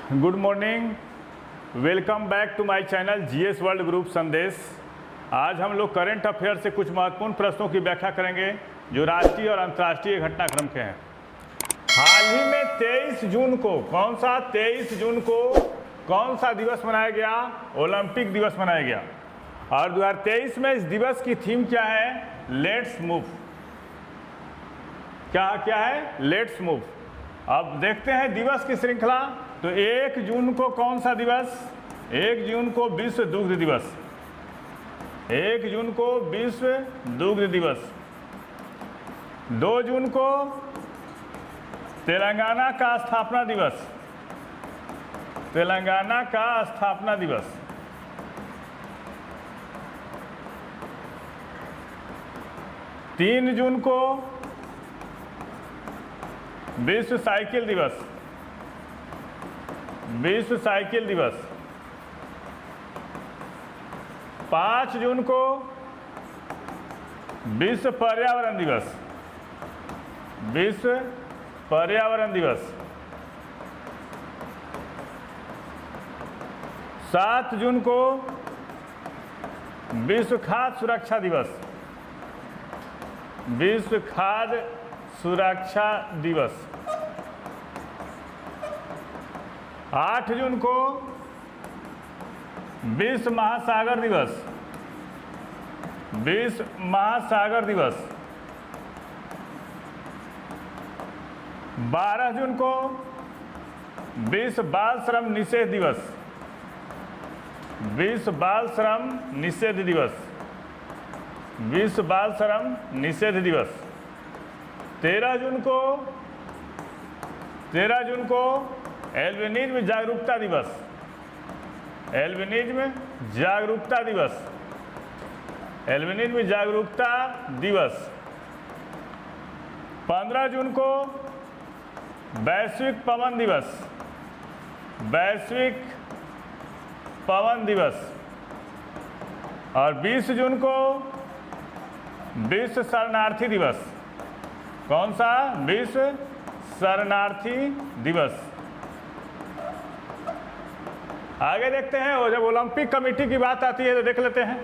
Good morning, welcome back to my channel GS world group Sandesh. आज हम लोग current affair से कुछ महत्वपूर्ण प्रश्नों की व्याख्या करेंगे जो राष्ट्रीय और अंतर्राष्ट्रीय घटनाक्रम के हैं। हाल ही में 23 जून को कौन सा दिवस मनाया गया? ओलंपिक दिवस मनाया गया। और 2023 में इस दिवस की थीम क्या है? Let's move. क्या है? Let's move. अब देखते हैं दिवस की श्रृंखला। तो 1 जून को कौन सा दिवस? 1 जून को विश्व दुग्ध दिवस। 1 जून को विश्व दुग्ध दिवस। 2 जून को तेलंगाना का स्थापना दिवस। तेलंगाना का स्थापना दिवस। 3 जून को विश्व साइकिल दिवस। विश्व साइकिल दिवस। 5 जून को विश्व पर्यावरण दिवस। विश्व पर्यावरण दिवस। 7 जून को विश्व खाद्य सुरक्षा दिवस। विश्व खाद्य सुरक्षा दिवस। 8 जून को विश्व महासागर दिवस। विश्व महासागर दिवस। 12 जून को विश्व बाल श्रम निषेध दिवस। विश्व बाल श्रम निषेध दिवस। विश्व बाल श्रम निषेध दिवस। 13 जून को एल्बिनिज्म जागरूकता दिवस। एल्बिनिज्म जागरूकता दिवस। एल्बिनिज्म जागरूकता दिवस। 15 जून को वैश्विक पवन दिवस। वैश्विक पवन दिवस। और 20 जून को विश्व शरणार्थी दिवस। कौन सा? विश्व शरणार्थी दिवस। आगे देखते हैं। और जब ओलंपिक कमेटी की बात आती है तो देख लेते हैं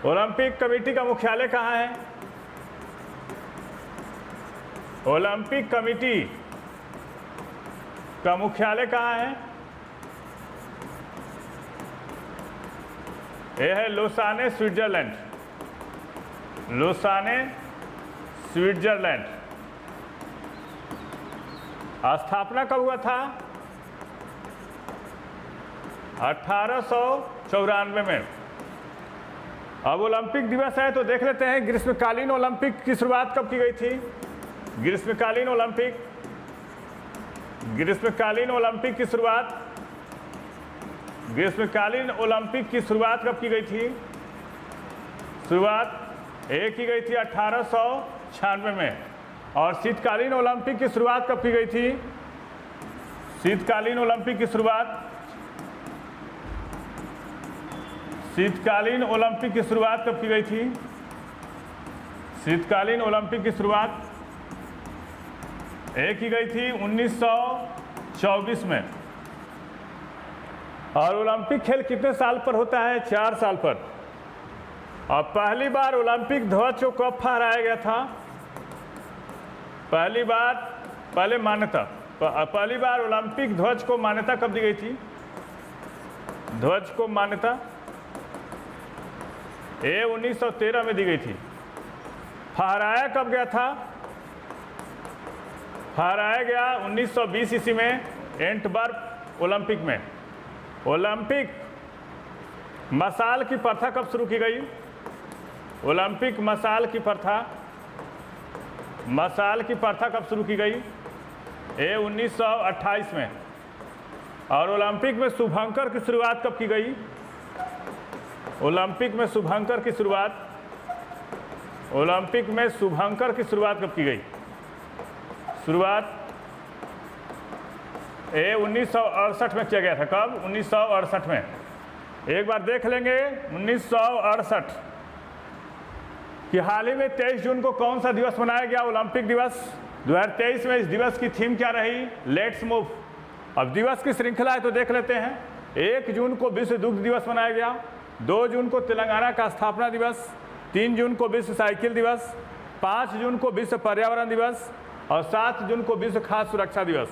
ओलंपिक कमेटी का मुख्यालय कहाँ है। ओलंपिक कमेटी का मुख्यालय कहाँ है? यह है लोसाने, स्विट्जरलैंड। लोसाने, स्विट्जरलैंड। स्थापना कब हुआ था? 1894 में। अब ओलंपिक दिवस है तो देख लेते हैं ग्रीष्मकालीन ओलंपिक की शुरुआत कब की गई थी। ग्रीष्मकालीन ओलंपिक की शुरुआत ग्रीष्मकालीन ओलंपिक की शुरुआत कब की गई थी? शुरुआत की गई थी 1896 में। और शीतकालीन ओलंपिक की शुरुआत कब की गई थी? शीतकालीन ओलंपिक की शुरुआत शीतकालीन ओलंपिक की शुरुआत कब की गई थी? शीतकालीन ओलंपिक की शुरुआत की गई थी 1924 में। और ओलंपिक खेल कितने साल पर होता है? 4 साल पर। और पहली बार ओलंपिक ध्वज को कब फहराया गया था? पहली बार ओलंपिक ध्वज को मान्यता कब दी गई थी? ध्वज को मान्यता 1913 में दी गई थी। फहराया कब गया था? फहराया गया 1920 ईस्वी में एंटवर्प ओलंपिक में। ओलंपिक मशाल की प्रथा कब शुरू की गई? ओलंपिक मशाल की प्रथा कब शुरू की गई? 1928 में। और ओलंपिक में शुभंकर की शुरुआत कब की गई? ओलंपिक में शुभंकर की शुरुआत कब की गई? शुरुआत 1968 में किया गया था। कब? 1968 में। एक बार देख लेंगे 1968 कि हाल ही में 23 जून को कौन सा दिवस मनाया गया? ओलंपिक दिवस। 2023 में इस दिवस की थीम क्या रही? Let's move. अब दिवस की श्रृंखला है तो देख लेते हैं। 1 जून को विश्व दुग्ध दिवस मनाया गया, 2 जून को तेलंगाना का स्थापना दिवस, 3 जून को विश्व साइकिल दिवस, 5 जून को विश्व पर्यावरण दिवस और 7 जून को विश्व खाद्य सुरक्षा दिवस,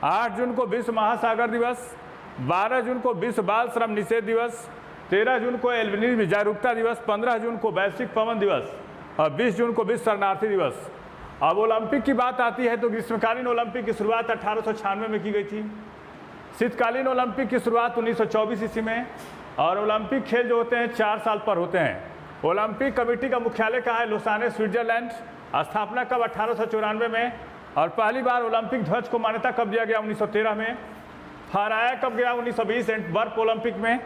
8 जून को विश्व महासागर दिवस, 12 जून को विश्व बाल श्रम निषेध दिवस, 13 जून को एल्बिनिज्म जागरूकता दिवस, 15 जून को वैश्विक पवन दिवस और 20 जून को विश्व शरणार्थी दिवस। अब ओलंपिक की बात आती है तो ग्रीष्मकालीन ओलंपिक की शुरुआत 1896 में की गई थी। शीतकालीन ओलंपिक की शुरुआत 1924 ईस्वी में, और ओलंपिक खेल जो होते हैं 4 साल पर होते हैं। ओलंपिक कमेटी का मुख्यालय कहाँ है? Lausanne, Switzerland. स्थापना कब? 1894 में। और पहली बार ओलंपिक ध्वज को मान्यता कब दिया गया? 1913 में। फहराया कब गया? 1920 एंटवर्प ओलंपिक में।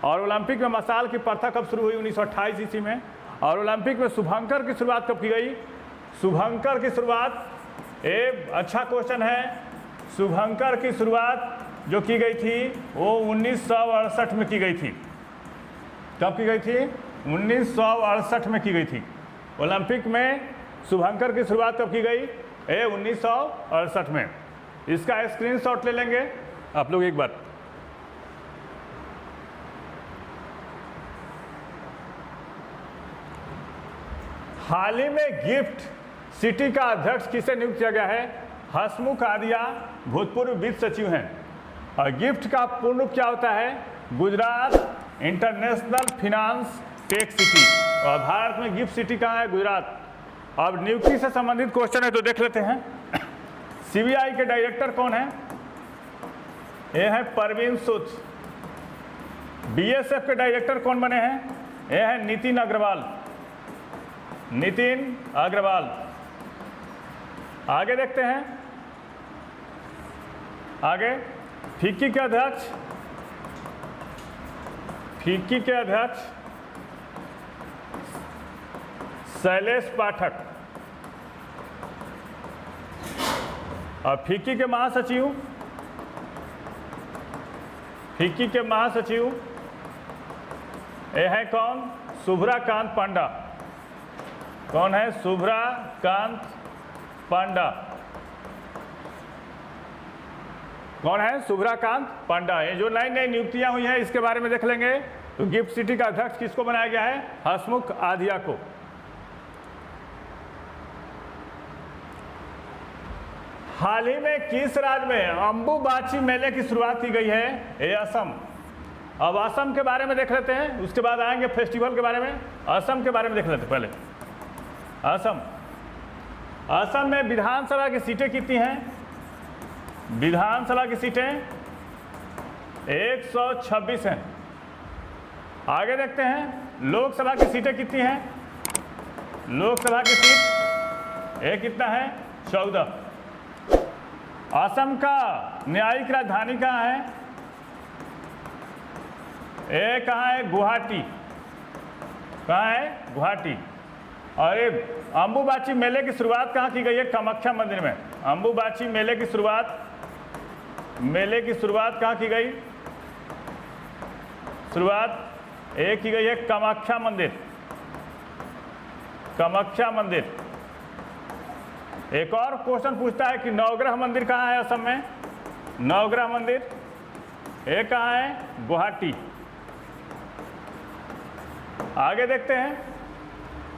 और ओलंपिक में मशाल की प्रथा कब शुरू हुई? 1928 ईस्वी में। और ओलंपिक में शुभंकर की शुरुआत कब की गई? शुभंकर की शुरुआत, एक अच्छा क्वेश्चन है, शुभंकर की शुरुआत जो की गई थी वो 1968 में की गई थी। कब की गई थी? 1968 में की गई थी। ओलंपिक में शुभंकर की शुरुआत कब की गई? 1968 में। इसका स्क्रीनशॉट ले लेंगे आप लोग एक बार। हाल ही में गिफ्ट सिटी का अध्यक्ष किसे नियुक्त किया गया है? हसमुख आदिया भूतपूर्व वित्त सचिव हैं। और गिफ्ट का पूर्ण रूप क्या होता है? Gujarat international finance tech city. और भारत में गिफ्ट सिटी कहाँ है? गुजरात। अब नियुक्ति से संबंधित क्वेश्चन है तो देख लेते हैं। सीबीआई के डायरेक्टर कौन है? ये है परवीन सूद। बीएसएफ के डायरेक्टर कौन बने हैं? ये है नितिन अग्रवाल। नितिन अग्रवाल। आगे देखते हैं, आगे फिक्की के अध्यक्ष, फिक्की के अध्यक्ष शैलेश पाठक। और फिक्की के महासचिव, फिक्की के महासचिव ये है कौन? शुभ्राकांत पांडा। कौन है? शुभ्राकांत पांडा। कौन है? शुभ्राकांत पांडा। ये जो नई नई नियुक्तियां हुई हैं इसके बारे में देख लेंगे। तो गिफ्ट सिटी का अध्यक्ष किसको बनाया गया है? हसमुख आदिया को। हाल ही में किस राज्य में अंबुबाची मेले की शुरुआत की गई है? ये असम। अब असम के बारे में देख लेते हैं, उसके बाद आएंगे फेस्टिवल के बारे में। असम के बारे में देख लेते हैं पहले। असम, असम में विधानसभा की सीटें कितनी हैं? विधानसभा की सीटें 126 हैं। आगे देखते हैं लोकसभा की सीटें कितनी हैं? लोकसभा की सीट एक कितना है? 14। असम का न्यायिक राजधानी कहाँ है? ये कहाँ है? गुवाहाटी। कहाँ है? गुवाहाटी। और ये अंबुबाची मेले की शुरुआत कहाँ की गई है? कामाख्या मंदिर में। अंबुबाची मेले की शुरुआत, मेले की शुरुआत कहाँ की गई? शुरुआत एक की गई है कामाख्या मंदिर। कामाख्या मंदिर। एक और क्वेश्चन पूछता है कि नवग्रह मंदिर कहाँ है असम में? नवग्रह मंदिर ये कहाँ है? गुवाहाटी। आगे देखते हैं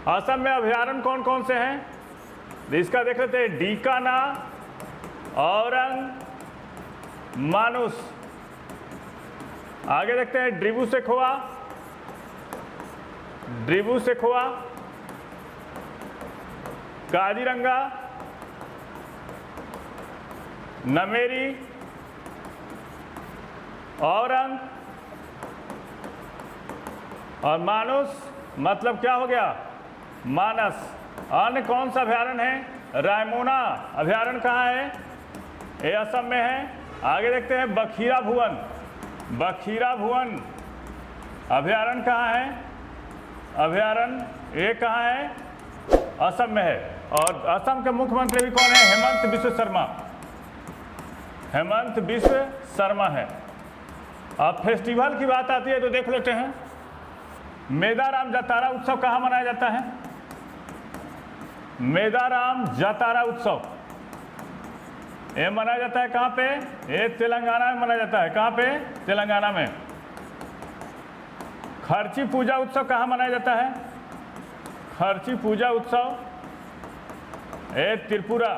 असम में अभयारण्य कौन कौन से हैं? इसका देख लेते हैं। डीकाना, औरंग, मानुस। आगे देखते हैं ड्रिबू सेखोवा, ड्रिबू सेखोवा, काजीरंगा, नमेरी, औरंग और मानुस। मतलब क्या हो गया? मानस। अन्य कौन सा अभयारण्य है? रायमोना अभयारण्य कहाँ है? ये असम में है। आगे देखते हैं बखीरा भुवन। बखीरा भुवन अभयारण्य कहाँ है? अभयारण्य ये कहाँ है? असम में है। और असम के मुख्यमंत्री भी कौन है? हेमंत बिस्व शर्मा। हेमंत बिस्व शर्मा है। अब फेस्टिवल की बात आती है तो देख लेते हैं मेदाराम जातारा उत्सव कहाँ मनाया जाता है? मेदाराम जातारा उत्सव ये मनाया जाता है कहाँ पे? ये तेलंगाना में मनाया जाता है। कहाँ पे? तेलंगाना में। खर्ची पूजा उत्सव कहाँ मनाया जाता है? खर्ची पूजा उत्सव ये त्रिपुरा।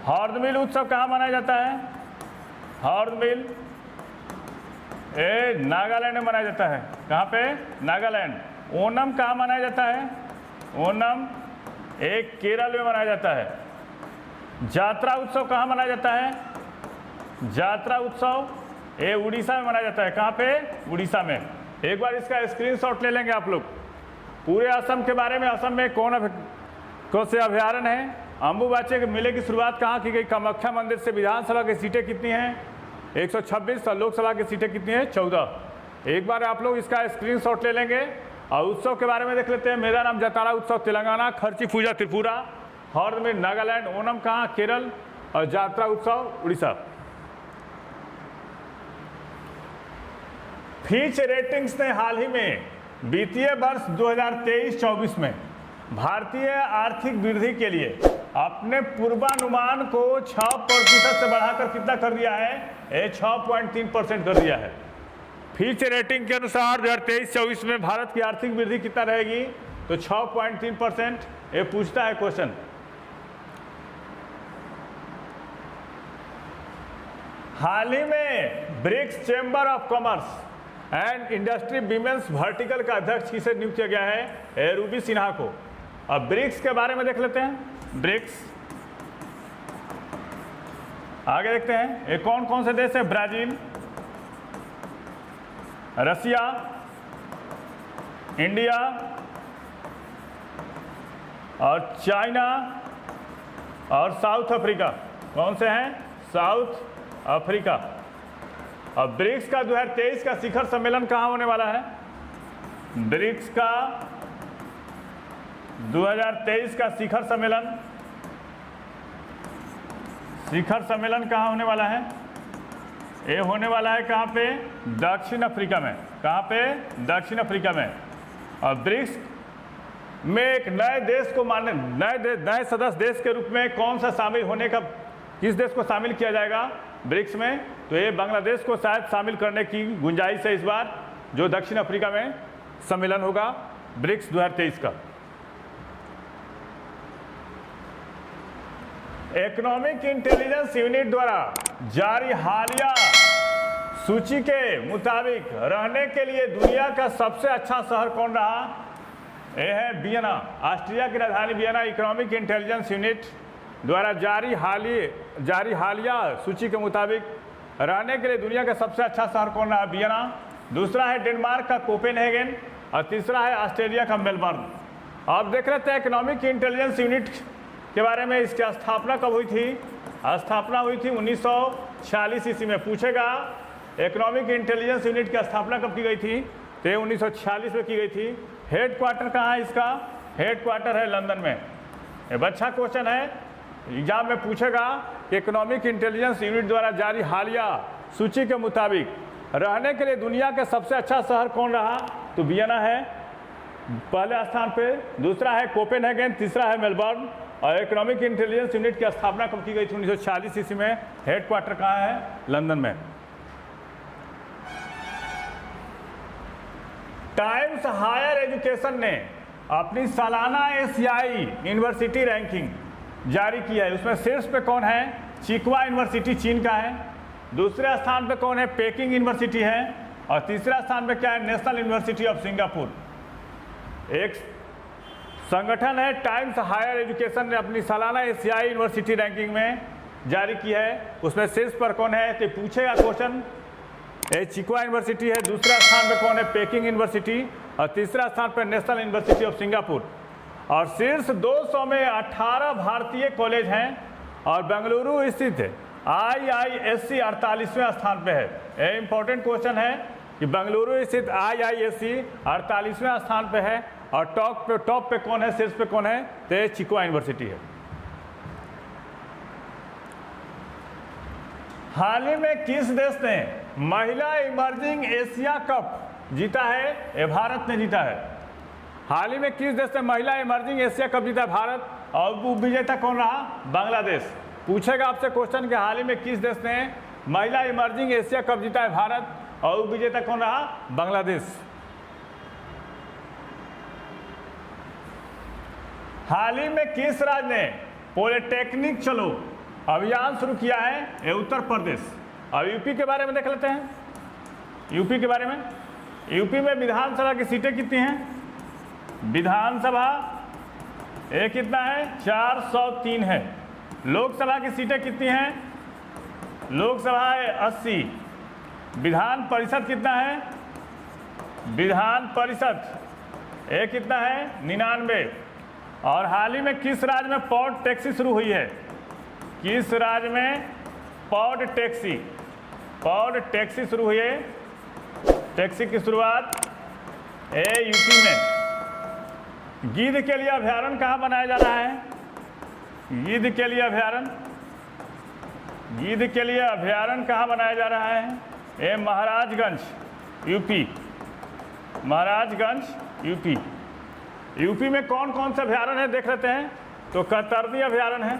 हॉर्नबिल उत्सव कहाँ मनाया जाता है? हॉर्नबिल ये नागालैंड में मनाया जाता है। कहाँ पे? नागालैंड। ओणम कहाँ मनाया जाता है? ओणम एक केरल में मनाया जाता है। जात्रा उत्सव कहाँ मनाया जाता है? जात्रा उत्सव ये उड़ीसा में मनाया जाता है। कहाँ पे? उड़ीसा में। एक बार इसका स्क्रीनशॉट ले लेंगे आप लोग। पूरे असम के बारे में, असम में कौन से अभ्यारण्य है? अम्बुबाची के मेले की शुरुआत कहाँ की गई? कामाख्या मंदिर से। विधानसभा की सीटें कितनी हैं? 126 और लोकसभा की सीटें कितनी हैं? 14। एक बार आप लोग इसका स्क्रीनशॉट ले लेंगे और उत्सव के बारे में देख लेते हैं। मेरा नाम जातारा उत्सव तेलंगाना, खर्ची पूजा त्रिपुरा, हॉर्नबिल नागालैंड, ओणम कहाँ? केरल, और जात्रा उत्सव उड़ीसा। फिच रेटिंग्स ने हाल ही में वित्तीय वर्ष 2023-24 में भारतीय आर्थिक वृद्धि के लिए अपने पूर्वानुमान को 6% से बढ़ाकर कितना कर दिया है? 6.3% कर दिया है। फिच रेटिंग के अनुसार 2023-24 में भारत की आर्थिक वृद्धि कितना रहेगी? तो 6.3%। ये पूछता है क्वेश्चन। हाल ही में BRICS chamber of commerce and industry women's vertical का अध्यक्ष किसे नियुक्त किया गया है? रूबी सिन्हा को। अब ब्रिक्स के बारे में देख लेते हैं। ब्रिक्स आगे देखते हैं ये कौन कौन से देश है? ब्राजील, रसिया, इंडिया और चाइना और साउथ अफ्रीका। कौन से हैं? South Africa. और ब्रिक्स का 2023 का शिखर सम्मेलन कहाँ होने वाला है? ब्रिक्स का 2023 का शिखर सम्मेलन कहाँ होने वाला है? ये होने वाला है कहाँ पे? दक्षिण अफ्रीका में। कहाँ पे? दक्षिण अफ्रीका में। और ब्रिक्स में एक नए देश को मानने, नए सदस्य देश के रूप में कौन सा शामिल होने का, किस देश को शामिल किया जाएगा ब्रिक्स में? तो ये बांग्लादेश को शायद शामिल करने की गुंजाइश है इस बार, जो दक्षिण अफ्रीका में सम्मेलन होगा ब्रिक्स 2023 का। इकोनॉमिक इंटेलिजेंस यूनिट द्वारा जारी हालिया सूची के मुताबिक रहने के लिए दुनिया का सबसे अच्छा शहर कौन रहा? यह है वियना। ऑस्ट्रिया की राजधानी वियना इकोनॉमिक इंटेलिजेंस यूनिट द्वारा जारी हालिया सूची के मुताबिक रहने के लिए दुनिया का सबसे अच्छा शहर कौन रहा? वियना। दूसरा है डेनमार्क का कोपेनहेगन और तीसरा है ऑस्ट्रेलिया का मेलबर्न। आप देख रहे थे इकोनॉमिक इंटेलिजेंस यूनिट के बारे में। इसकी स्थापना कब हुई थी? स्थापना हुई थी 1946 ईस्वी में। पूछेगा इकोनॉमिक इंटेलिजेंस यूनिट की स्थापना कब की गई थी? तो 1946 में की गई थी। हेड क्वार्टर कहाँ है इसका? हेड क्वार्टर है लंदन में। ये अच्छा क्वेश्चन है, एग्जाम में पूछेगा कि इकोनॉमिक इंटेलिजेंस यूनिट द्वारा जारी हालिया सूची के मुताबिक रहने के लिए दुनिया का सबसे अच्छा शहर कौन रहा? तो वियना है पहले स्थान पे, दूसरा है कोपेनहेगन, तीसरा है मेलबर्न। और इकोनॉमिक इंटेलिजेंस यूनिट की स्थापना कब की गई थी? 1946 ईस्वी में। हेड क्वार्टर कहाँ है? लंदन में। टाइम्स हायर एजुकेशन ने अपनी सालाना एशियाई यूनिवर्सिटी रैंकिंग जारी किया है। उसमें शीर्ष पे कौन है? चिकवा यूनिवर्सिटी चीन का है। दूसरे स्थान पे कौन है? पेकिंग यूनिवर्सिटी है। और तीसरा स्थान पे क्या है? National university of Singapore. एक संगठन है टाइम्स हायर एजुकेशन ने अपनी सालाना एशियाई यूनिवर्सिटी रैंकिंग में जारी की है। उसमें शीर्ष पर कौन है? तो पूछेगा क्वेश्चन। चिकवा यूनिवर्सिटी है, दूसरा स्थान पे कौन है? पेकिंग यूनिवर्सिटी, और तीसरा स्थान पर नेशनल यूनिवर्सिटी ऑफ सिंगापुर। और शीर्ष 200 में 18 भारतीय कॉलेज हैं और बेंगलुरु स्थित IISc 48वें स्थान पे है। ये इंपॉर्टेंट क्वेश्चन है कि बेंगलुरु स्थित IISc 48वें स्थान पे है। और टॉप पे कौन है? शीर्ष पे कौन है? तो चिकवा यूनिवर्सिटी है। हाल ही में किस देश ने महिला इमर्जिंग एशिया कप जीता है? ये भारत ने जीता है। हाल ही में किस देश ने महिला इमर्जिंग एशिया कप जीता? भारत। और वो विजेता कौन रहा? बांग्लादेश। पूछेगा आपसे क्वेश्चन कि हाल ही में किस देश ने महिला इमर्जिंग एशिया कप जीता है? भारत। और विजेता कौन रहा? बांग्लादेश। हाल ही में किस राज्य ने पॉलिटेक्निक चलो अभियान शुरू किया है? ये उत्तर प्रदेश। अब यूपी के बारे में देख लेते हैं। यूपी के बारे में, यूपी में विधानसभा की सीटें कितनी हैं? विधानसभा ये कितना है? 403 है। लोकसभा की सीटें कितनी हैं? लोकसभा है 80। विधान परिषद कितना है? विधान परिषद ये कितना है? 99। और हाल ही में किस राज्य में पॉड टैक्सी शुरू हुई है? किस राज्य में पॉड टैक्सी शुरू हुई है? टैक्सी की शुरुआत यूपी में। गिद्ध के लिए अभ्यारण्य कहाँ बनाया जा रहा है? गिद्ध के लिए अभ्यारण्य कहाँ बनाया जा रहा है? ये Maharajganj UP. Maharajganj UP. UP में कौन कौन से अभ्यारण्य है देख लेते हैं। तो कतरनी अभ्यारण्य है,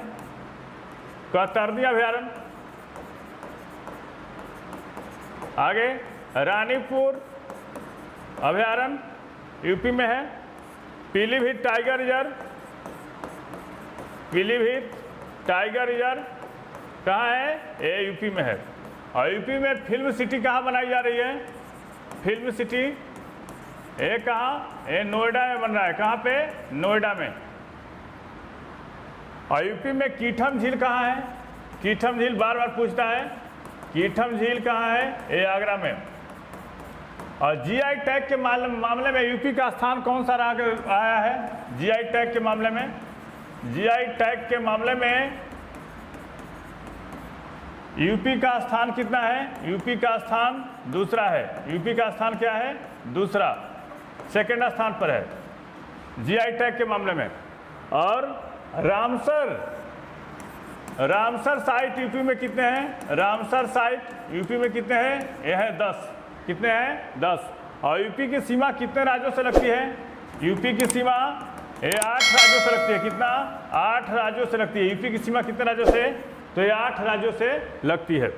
कतरनी अभ्यारण्य। आगे रानीपुर अभ्यारण्य यूपी में है। Pilibhit tiger reserve, Pilibhit tiger reserve कहाँ है? ये यूपी में है। और यूपी में फिल्म सिटी कहाँ बनाई जा रही है? फिल्म सिटी ये कहाँ? ये नोएडा में बन रहा है। कहाँ पे? नोएडा में। और यूपी में कीठम झील कहाँ है? कीठम झील बार बार पूछता है। कीठम झील कहाँ है? ये आगरा में। और जीआई टैग के मामले में यूपी का स्थान कौन सा आया है? जीआई टैग के मामले में, जीआई टैग के मामले में यूपी का स्थान कितना है? यूपी का स्थान दूसरा है। यूपी का स्थान क्या है? दूसरा, सेकंड स्थान पर है जीआई टैग के मामले में। और रामसर साइट यूपी में कितने हैं? रामसर साइट यूपी में कितने हैं? यह है 10। कितने हैं? 10। और यूपी की सीमा कितने राज्यों से लगती है? यूपी की सीमा ये 8 राज्यों से लगती है। कितना? 8 राज्यों से लगती है। यूपी की सीमा कितने राज्यों से? तो ये 8 राज्यों से लगती है।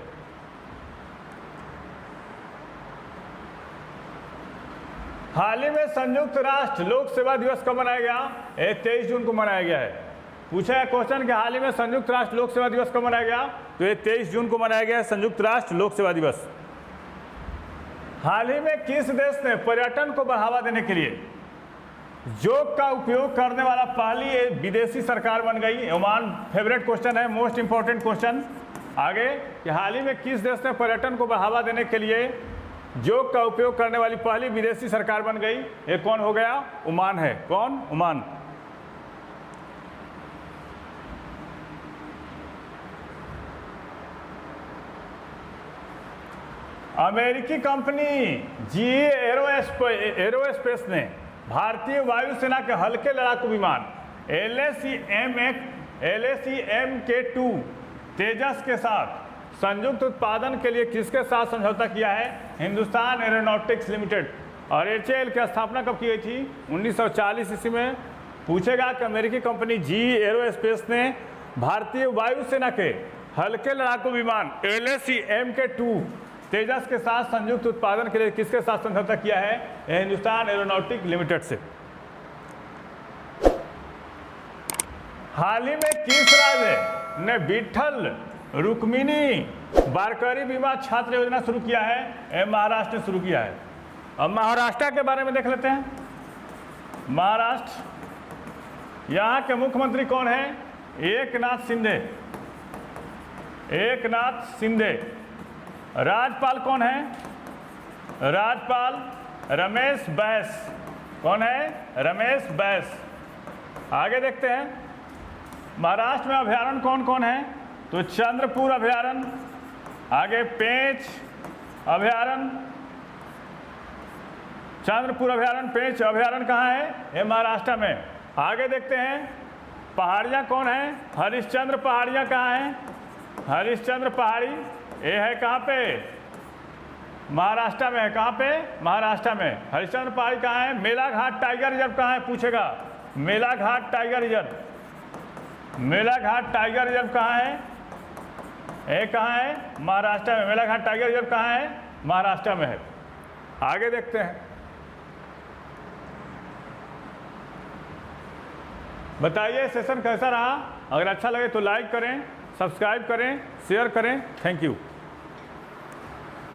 हाल ही में संयुक्त राष्ट्र लोक सेवा दिवस कब मनाया गया? 23 जून को मनाया गया है। पूछा है क्वेश्चन कि हाल ही में संयुक्त राष्ट्र लोक सेवा दिवस कब मनाया गया? तो ये 23 जून को मनाया गया है संयुक्त राष्ट्र लोक सेवा दिवस। हाल ही में किस देश ने पर्यटन को बढ़ावा देने के लिए जोक का उपयोग करने वाला पहली विदेशी सरकार बन गई? ओमान। फेवरेट क्वेश्चन है, मोस्ट इंपॉर्टेंट क्वेश्चन। आगे कि हाल ही में किस देश ने पर्यटन को बढ़ावा देने के लिए जोक का उपयोग करने वाली पहली विदेशी सरकार बन गई? ये कौन हो गया? ओमान है। कौन? ओमान। अमेरिकी कंपनी जीए एरोस्पेस ने भारतीय वायुसेना के हल्के लड़ाकू विमान LAC MK2 तेजस के साथ संयुक्त उत्पादन के लिए किसके साथ समझौता किया है? Hindustan aeronautics limited. और HAL की स्थापना कब की गई थी? 1940 ईस्वी में। पूछेगा कि अमेरिकी कंपनी GE एरोस्पेस ने भारतीय वायुसेना के हल्के लड़ाकू विमान LAC MK2 तेजस के साथ संयुक्त उत्पादन के लिए किसके साथ समझौता किया है? हिंदुस्तान एरोनॉटिक्स लिमिटेड से। हाल ही में किस राज्य ने विठल रुक्मिणी वारकरी बीमा छात्र योजना शुरू किया है? महाराष्ट्र ने शुरू किया है। अब महाराष्ट्र के बारे में देख लेते हैं। महाराष्ट्र, यहाँ के मुख्यमंत्री कौन है? एकनाथ शिंदे। एकनाथ शिंदे। राज्यपाल कौन है? राज्यपाल रमेश बैस। कौन है? रमेश बैस। आगे देखते हैं महाराष्ट्र में अभ्यारण्य कौन कौन है? तो चंद्रपुर अभ्यारण्य, आगे पेंच अभ्यारण्य, चंद्रपुर अभ्यारण्य, पेंच अभ्यारण्य कहाँ है? ये महाराष्ट्र में। आगे देखते हैं पहाड़ियाँ कौन है? हरिश्चंद्र पहाड़ियाँ कहाँ हैं? हरिश्चंद्र पहाड़ी ये है कहाँ पे? महाराष्ट्र में है। कहाँ पे? महाराष्ट्र में। हरिश्चंद्र पहाड़ी कहाँ है? मेलाघाट टाइगर रिजर्व कहाँ है? पूछेगा। Melaghat tiger reserve, Melaghat tiger reserve कहाँ है? ये कहाँ है? महाराष्ट्र में। मेलाघाट टाइगर रिजर्व कहाँ है? महाराष्ट्र में है। आगे देखते हैं, बताइए सेशन कैसा रहा। अगर अच्छा लगे तो लाइक करें, सब्सक्राइब करें, शेयर करें। Thank you.